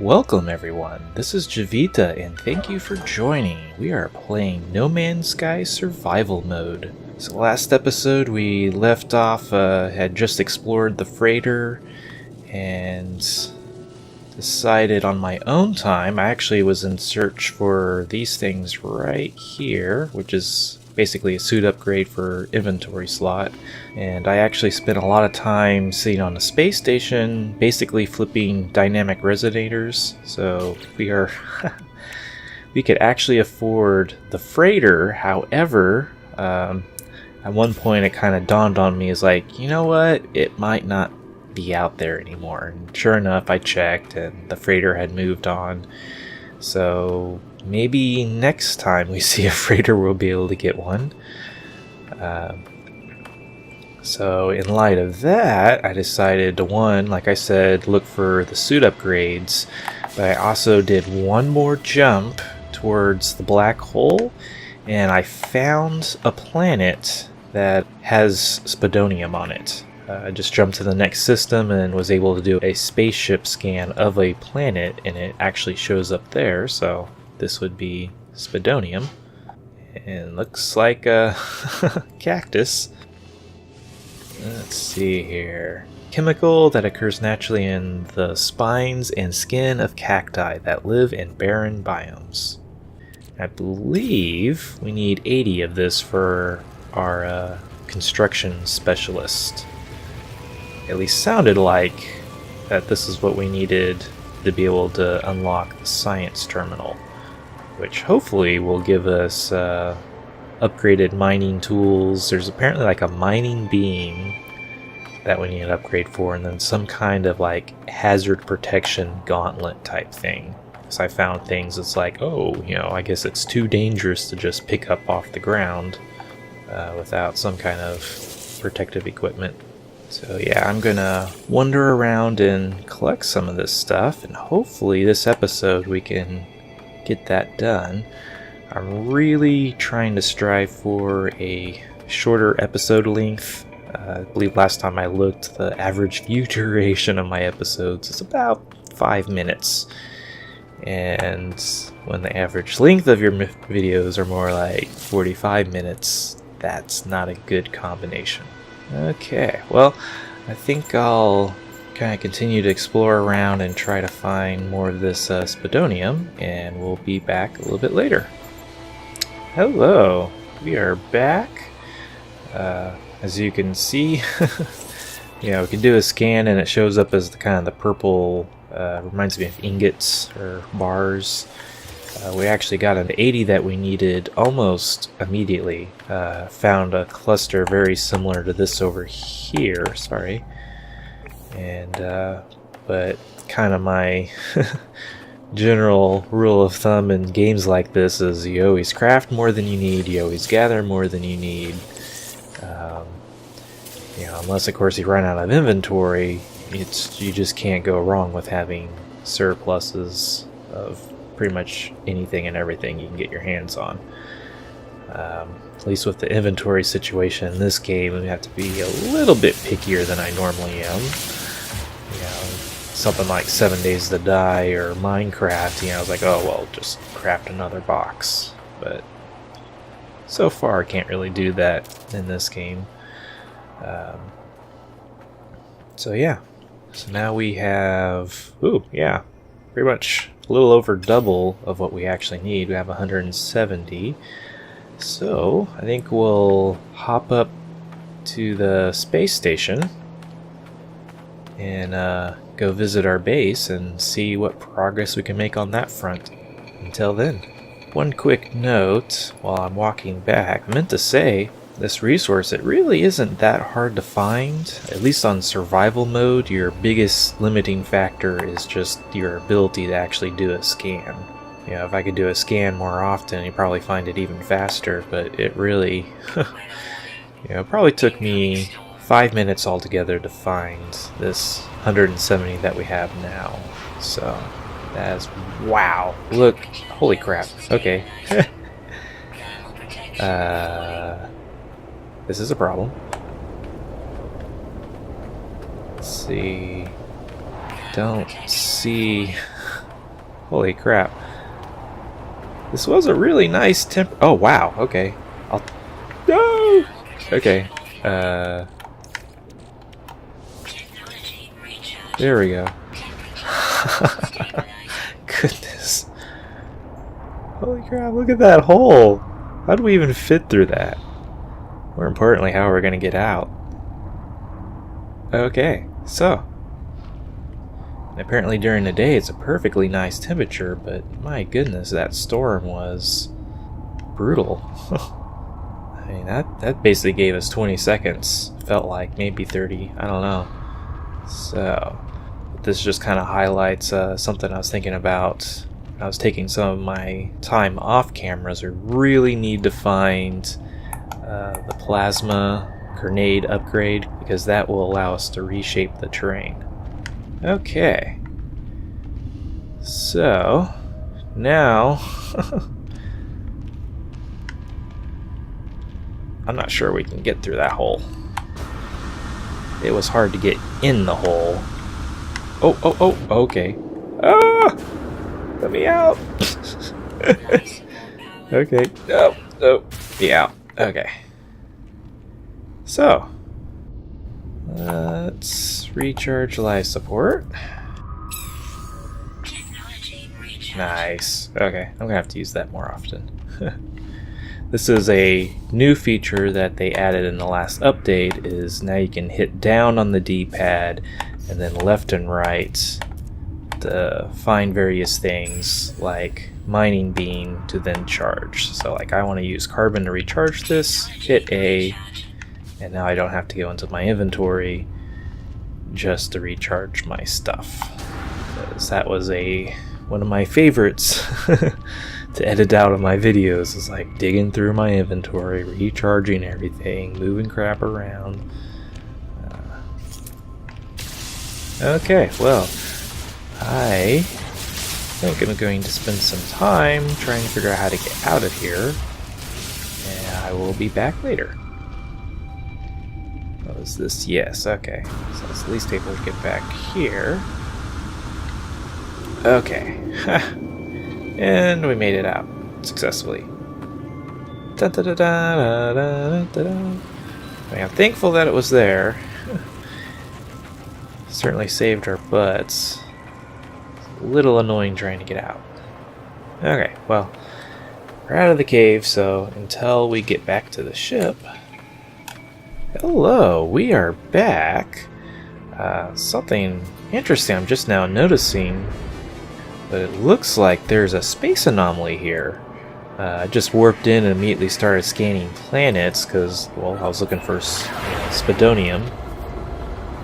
Welcome everyone, this is Javita and thank you for joining. We are playing No Man's Sky Survival Mode. So last episode we left off, had just explored the freighter and decided on my own time. I actually was in search for these things right here, which is basically a suit upgrade for inventory slot. And I actually spent a lot of time sitting on the space station, basically flipping dynamic resonators. So we could actually afford the freighter. However, at one point it kind of dawned on me, is like, you know what, it might not be out there anymore. And sure enough, I checked and the freighter had moved on. So maybe next time we see a freighter we'll be able to get one. So in light of that, I decided to, one, like I said, look for the suit upgrades, but I also did one more jump towards the black hole, and I found a planet that has Spadonium on it. I just jumped to the next system and was able to do a spaceship scan of a planet, and it actually shows up there, so this would be Spadonium. And looks like a cactus. Let's see here. Chemical that occurs naturally in the spines and skin of cacti that live in barren biomes. I believe we need 80 of this for our construction specialist. At least sounded like that this is what we needed to be able to unlock the science terminal, which hopefully will give us upgraded mining tools. There's apparently like a mining beam that we need an upgrade for, and then some kind of like hazard protection gauntlet type thing. So I found things that's like, oh, I guess it's too dangerous to just pick up off the ground without some kind of protective equipment. So yeah, I'm gonna wander around and collect some of this stuff, and hopefully this episode we can get that done. I'm really trying to strive for a shorter episode length. I believe last time I looked, the average view duration of my episodes is about 5 minutes. And when the average length of your videos are more like 45 minutes, that's not a good combination. Okay, well, I think I'll kind of continue to explore around and try to find more of this Spadonium, and we'll be back a little bit later. Hello, we are back. As you can see, we can do a scan and it shows up as the kind of the purple, reminds me of ingots or bars. We actually got an 80 that we needed almost immediately. Found a cluster very similar to this over here, sorry. And, but kind of my general rule of thumb in games like this is you always craft more than you need, you always gather more than you need. Unless of course you run out of inventory, you just can't go wrong with having surpluses of pretty much anything and everything you can get your hands on. At least with the inventory situation in this game, we have to be a little bit pickier than I normally am. Something like 7 Days to Die or Minecraft, I was like, oh well, just craft another box. But so far I can't really do that in this game. So yeah, so now we have, pretty much a little over double of what we actually need. We have 170. So I think we'll hop up to the space station and go visit our base and see what progress we can make on that front. Until then, one quick note while I'm walking back. I meant to say, this resource, it really isn't that hard to find. At least on survival mode, your biggest limiting factor is just your ability to actually do a scan. If I could do a scan more often, you'd probably find it even faster, but it really, it probably took me 5 minutes altogether to find this 170 that we have now. So, that's, wow, look, holy crap, okay. This is a problem. Let's see. Don't see Holy crap. This was a really nice temp. Oh, wow. Okay. No! Okay. There we go. Goodness. Holy crap, look at that hole. How do we even fit through that? More importantly, how are we going to get out? Okay, so. Apparently during the day it's a perfectly nice temperature, but my goodness, that storm was brutal. I mean, that basically gave us 20 seconds. Felt like maybe 30, I don't know. So, this just kind of highlights something I was thinking about. I was taking some of my time off cameras. We really need to find the plasma grenade upgrade, because that will allow us to reshape the terrain. Okay. So, now... I'm not sure we can get through that hole. It was hard to get in the hole. Oh, okay. Ah! Let me out! Okay. Oh, be out. Okay. So, let's recharge life support. Nice. Okay, I'm gonna have to use that more often. This is a new feature that they added in the last update, is now you can hit down on the D-pad and then left and right to find various things like mining beam to then charge. So like I want to use carbon to recharge this, hit A, and now I don't have to go into my inventory just to recharge my stuff. Because that was one of my favorites to edit out of my videos, is like digging through my inventory, recharging everything, moving crap around. Okay, well, I think I'm going to spend some time trying to figure out how to get out of here, and I will be back later. What was this? Yes, okay. So let's at least able to get back here. Okay. And we made it out successfully. I mean, I'm thankful that it was there. Certainly saved our butts. It's a little annoying trying to get out. Okay, well, we're out of the cave, so until we get back to the ship... Hello, we are back. Something interesting I'm just now noticing. But it looks like there's a space anomaly here. I just warped in and immediately started scanning planets because, well, I was looking for Spadonium.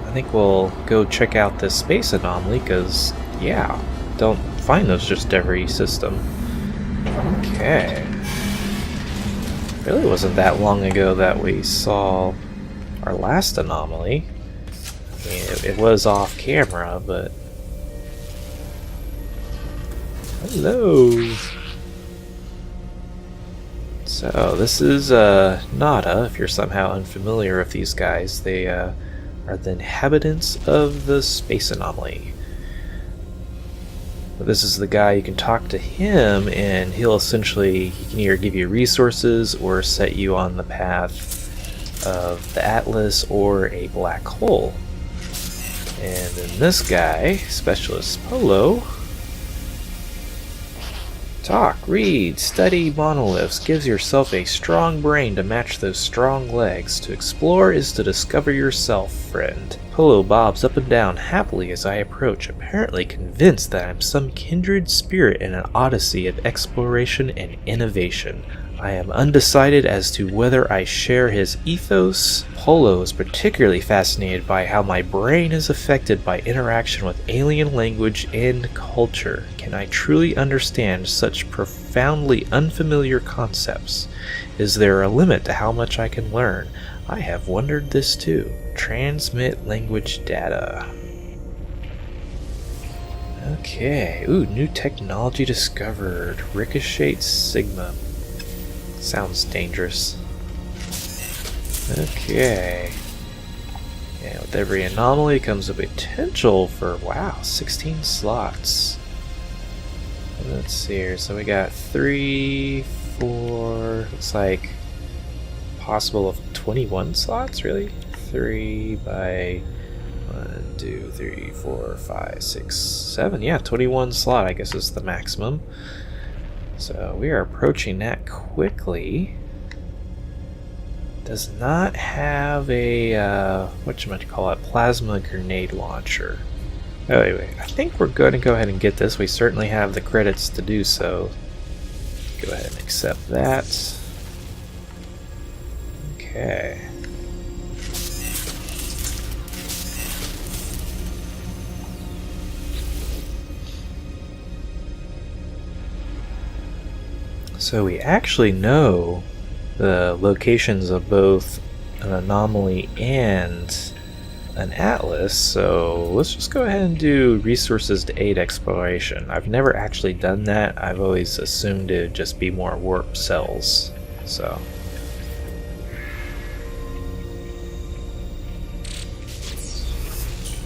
I think we'll go check out this space anomaly because, yeah, don't find those just every system. Okay. Really wasn't that long ago that we saw our last anomaly. I mean, it was off camera, but... Hello! So, this is Nada, if you're somehow unfamiliar with these guys. They are the inhabitants of the space anomaly. This is the guy, you can talk to him, and he'll essentially, he can either give you resources or set you on the path of the Atlas or a black hole. And then this guy, Specialist Polo, talk, read, study monoliths, gives yourself a strong brain to match those strong legs. To explore is to discover yourself, friend. Polo bobs up and down happily as I approach, apparently convinced that I'm some kindred spirit in an odyssey of exploration and innovation. I am undecided as to whether I share his ethos. Polo is particularly fascinated by how my brain is affected by interaction with alien language and culture. Can I truly understand such profoundly unfamiliar concepts? Is there a limit to how much I can learn? I have wondered this too. Transmit language data. Okay, ooh, new technology discovered. Ricochet Sigma. Sounds dangerous. Okay. And with every anomaly comes a potential for, wow, 16 slots. Let's see here. So we got 3, 4. Looks like possible of 21 slots. Really? 3 by 1, 2, 3, 4, 5, 6, 7. Yeah, 21 slot. I guess is the maximum. So we are approaching that quickly. Does not have a whatchamacallit, plasma grenade launcher. Oh, anyway, I think we're going to go ahead and get this. We certainly have the credits to do so. Go ahead and accept that. Okay. So we actually know the locations of both an anomaly and an atlas, so let's just go ahead and do resources to aid exploration. I've never actually done that. I've always assumed it'd just be more warp cells. So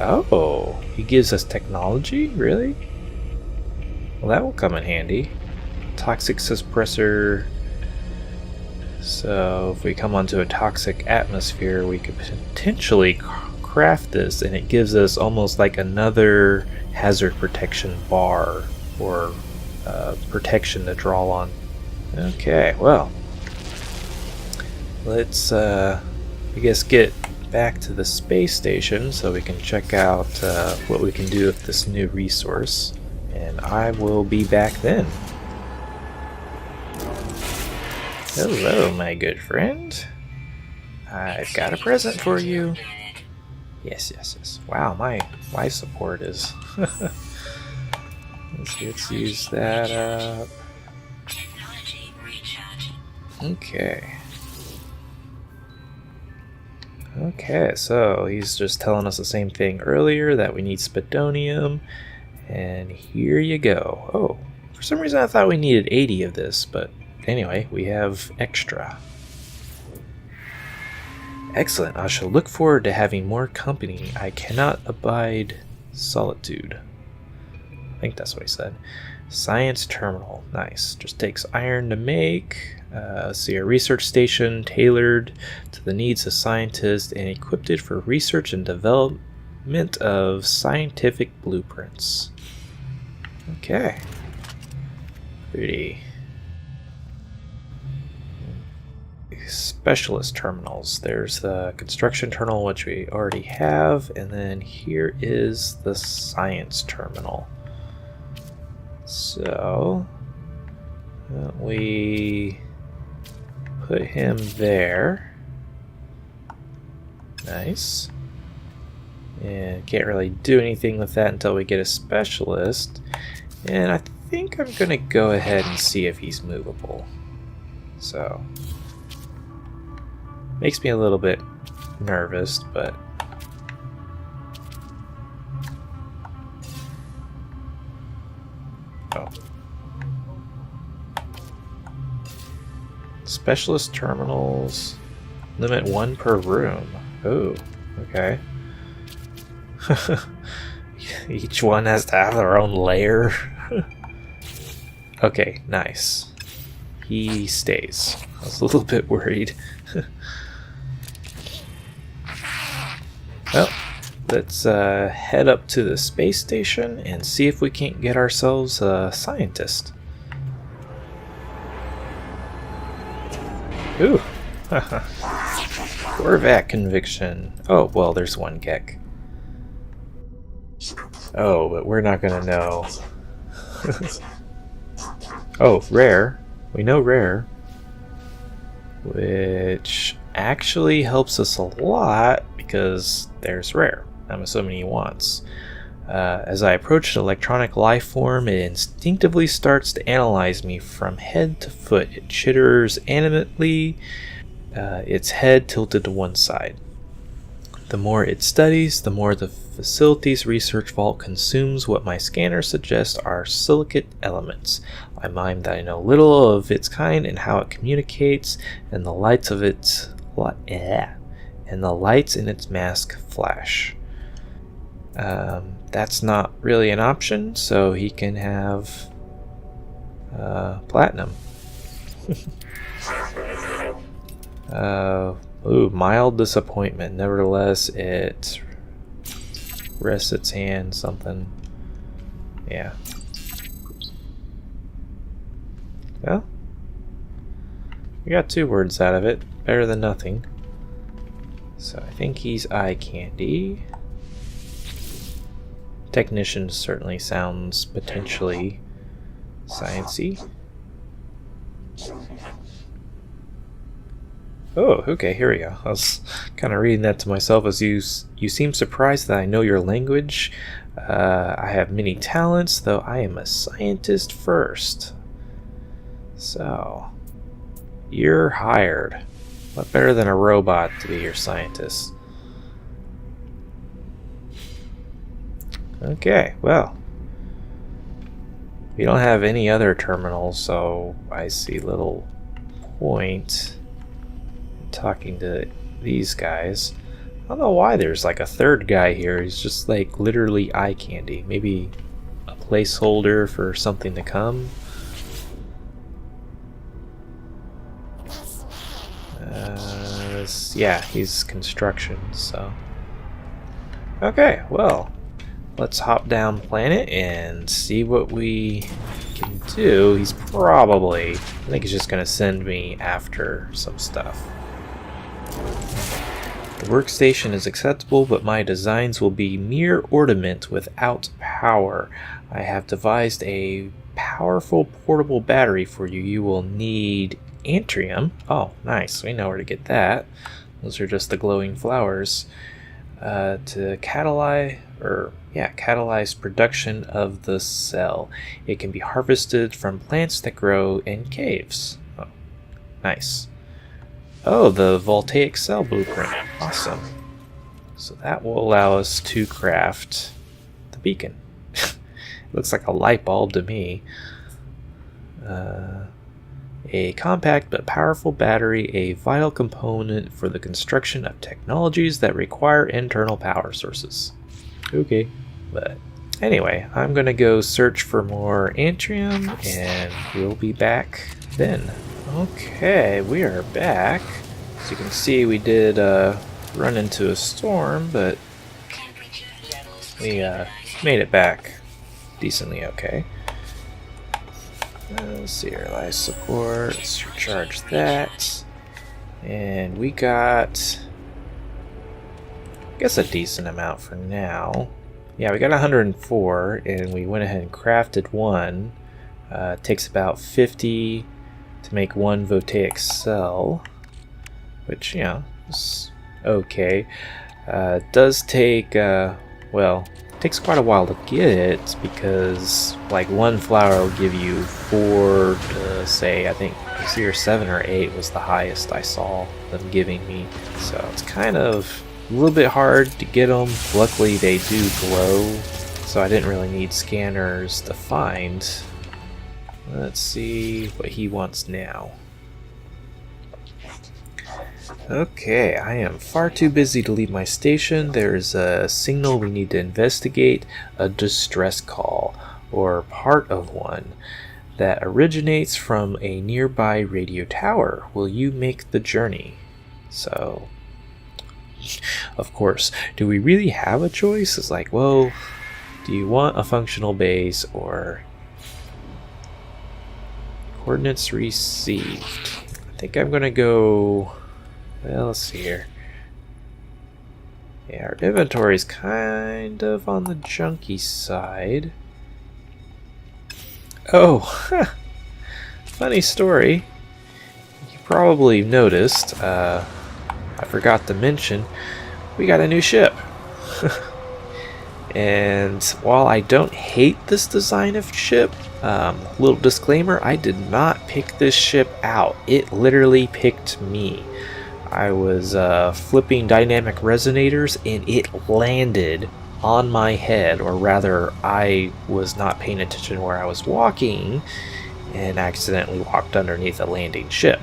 oh, he gives us technology? Really? Well, that will come in handy. Toxic suppressor. So if we come onto a toxic atmosphere, we could potentially craft this, and it gives us almost like another hazard protection bar or protection to draw on. Okay, well, let's I guess get back to the space station so we can check out what we can do with this new resource, and I will be back then. Hello, my good friend. I've got a present for you. Yes, yes, yes. Wow, my life support is... let's use that up. Okay. Okay, so he's just telling us the same thing earlier, that we need Spadonium. And here you go. Oh, for some reason I thought we needed 80 of this, but anyway, we have extra. Excellent. I shall look forward to having more company. I cannot abide solitude. I think that's what he said. Science terminal. Nice. Just takes iron to make. See a research station tailored to the needs of scientists and equipped it for research and development of scientific blueprints. Okay. Pretty. Specialist terminals. There's the construction terminal, which we already have, and then here is the science terminal. So we put him there. Nice. And can't really do anything with that until we get a specialist. And I think I'm gonna go ahead and see if he's movable. So makes me a little bit nervous, but oh. Specialist terminals, limit 1 per room. Oh, okay. Each one has to have their own layer. Okay, nice. He stays. I was a little bit worried. Well, let's head up to the space station and see if we can't get ourselves a scientist. Ooh. Corvette conviction. Oh, well, there's one Gek. Oh, but we're not gonna know. Oh, rare. We know rare. Which actually helps us a lot because there's rare. I'm assuming he wants. As I approach an electronic life form, it instinctively starts to analyze me from head to foot. It chitters animately, its head tilted to one side. The more it studies, the more the facility's research vault consumes what my scanner suggests are silicate elements. I mime that I know little of its kind and how it communicates, and the lights of its and the lights in its mask flash. That's not really an option, so he can have Platinum. Ooh, mild disappointment. Nevertheless, it rests its hand, something. Yeah. Well, we got 2 words out of it. Better than nothing. So I think he's eye candy. Technician certainly sounds potentially sciencey. Oh, okay, here we go. I was kind of reading that to myself as you seem surprised that I know your language. I have many talents, though I am a scientist first. So, you're hired. What better than a robot to be your scientist? Okay, well. We don't have any other terminals, so I see little point in talking to these guys. I don't know why there's like a 3rd guy here. He's just like literally eye candy. Maybe a placeholder for something to come. Yeah, he's construction, so. Okay, well, let's hop down planet and see what we can do. He's probably, I think he's just going to send me after some stuff. The workstation is acceptable, but my designs will be mere ornament without power. I have devised a powerful portable battery for you. You will need antrium. Oh, nice. We know where to get that. Those are just the glowing flowers. To catalyze production of the cell. It can be harvested from plants that grow in caves. Oh, nice. Oh, the Voltaic cell blueprint. Awesome. So that will allow us to craft the beacon. It looks like a light bulb to me. A compact but powerful battery, a vital component for the construction of technologies that require internal power sources. Okay, but anyway, I'm gonna go search for more antrium and we'll be back then. Okay, we are back. As you can see, we did run into a storm, but we made it back decently okay. Let's see here, life support, let's recharge that. And we got, I guess, a decent amount for now. Yeah, we got 104, and we went ahead and crafted one. It takes about 50 to make one Voltaic cell, which, you know, is okay. It does take, well, takes quite a while to get it because like one flower will give you 4 to say, I think 7 or 8 was the highest I saw them giving me. So it's kind of a little bit hard to get them. Luckily they do glow, so I didn't really need scanners to find. Let's see what he wants now. Okay, I am far too busy to leave my station. There's a signal we need to investigate, a distress call, or part of one, that originates from a nearby radio tower. Will you make the journey? So, of course, do we really have a choice? It's like, well, do you want a functional base or coordinates received? I think I'm gonna go. Well, let's see here. Yeah, our inventory is kind of on the junky side. Oh, funny story. You probably noticed, I forgot to mention, we got a new ship. And while I don't hate this design of ship, little disclaimer, I did not pick this ship out. It literally picked me. I was flipping dynamic resonators and it landed on my head, or rather I was not paying attention where I was walking and accidentally walked underneath a landing ship.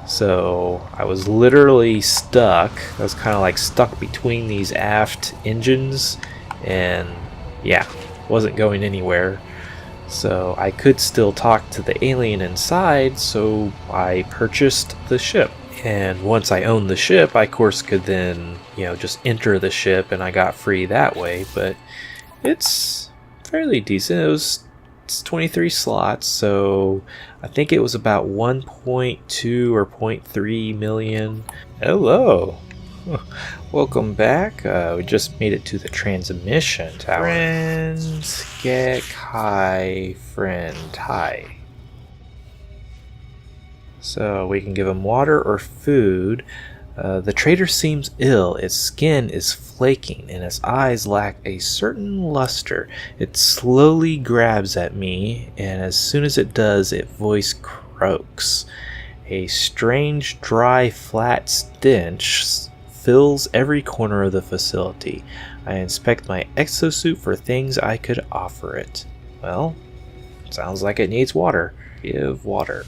So I was literally stuck. I was kind of like stuck between these aft engines and yeah, wasn't going anywhere. So I could still talk to the alien inside, so I purchased the ship. And once I owned the ship, I of course could then, just enter the ship and I got free that way. But it's fairly decent. It's 23 slots, so I think it was about 1.2 or 0.3 million. Hello. Welcome back. We just made it to the transmission tower. Friends, get high, friend, hi. So we can give him water or food. The trader seems ill. Its skin is flaking and its eyes lack a certain luster. It slowly grabs at me, and as soon as it does, its voice croaks. A strange, dry, flat stench fills every corner of the facility. I inspect my exosuit for things I could offer it. Well, sounds like it needs water. Give water.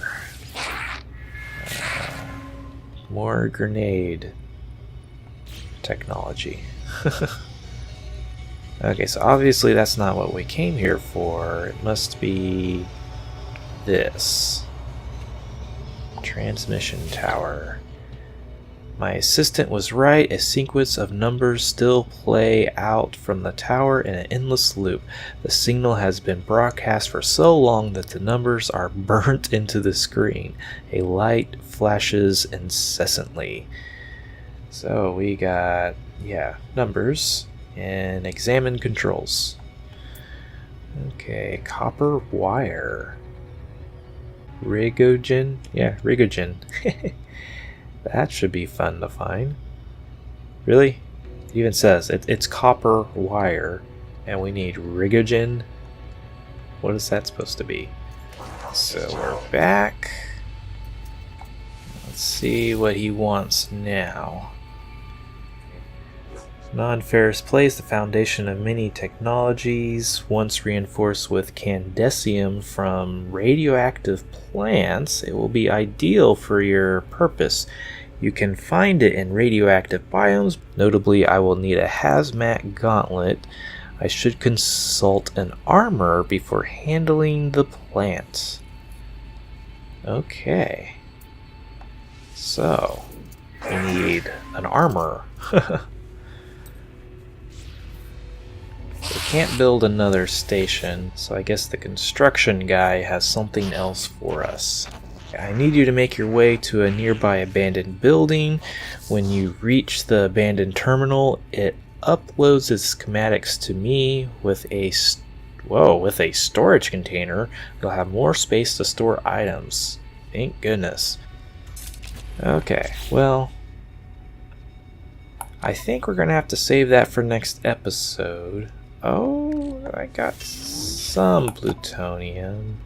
More grenade technology. Okay, so obviously that's not what we came here for. It must be this. Transmission tower. My assistant was right. A sequence of numbers still play out from the tower in an endless loop. The signal has been broadcast for so long that the numbers are burnt into the screen. A light flashes incessantly. So we got, numbers and examine controls. Okay, copper wire. Rigogen? Yeah, Rigogen. That should be fun to find. Really? It even says it's copper wire, and we need Rigogen. What is that supposed to be? So we're back. Let's see what he wants now. Non-ferrous play is the foundation of many technologies. Once reinforced with candesium from radioactive plants, it will be ideal for your purpose. You can find it in radioactive biomes. Notably, I will need a hazmat gauntlet. I should consult an armor before handling the plant. Okay. So, we need an armor. We can't build another station, so I guess the construction guy has something else for us. I need you to make your way to a nearby abandoned building. When you reach the abandoned terminal, it uploads its schematics to me with a storage container. You'll have more space to store items. Thank goodness. Okay, well, I think we're gonna have to save that for next episode. Oh, I got some plutonium.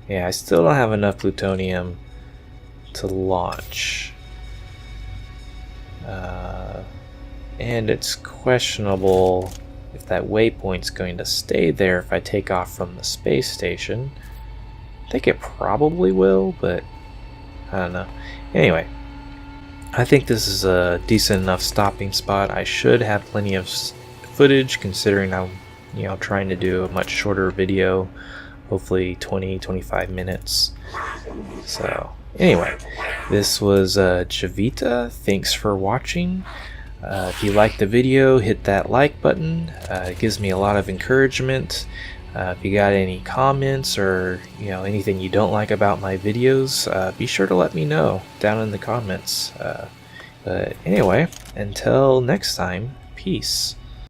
Yeah, I still don't have enough plutonium to launch. And it's questionable if that waypoint's going to stay there if I take off from the space station. I think it probably will, but I don't know. Anyway, I think this is a decent enough stopping spot. I should have plenty of footage considering I'm trying to do a much shorter video, hopefully 20-25 minutes. So anyway, this was Chavita. Thanks for watching. If you liked the video, hit that like button. It gives me a lot of encouragement. If you got any comments or anything you don't like about my videos, be sure to let me know down in the comments. But anyway, until next time, peace.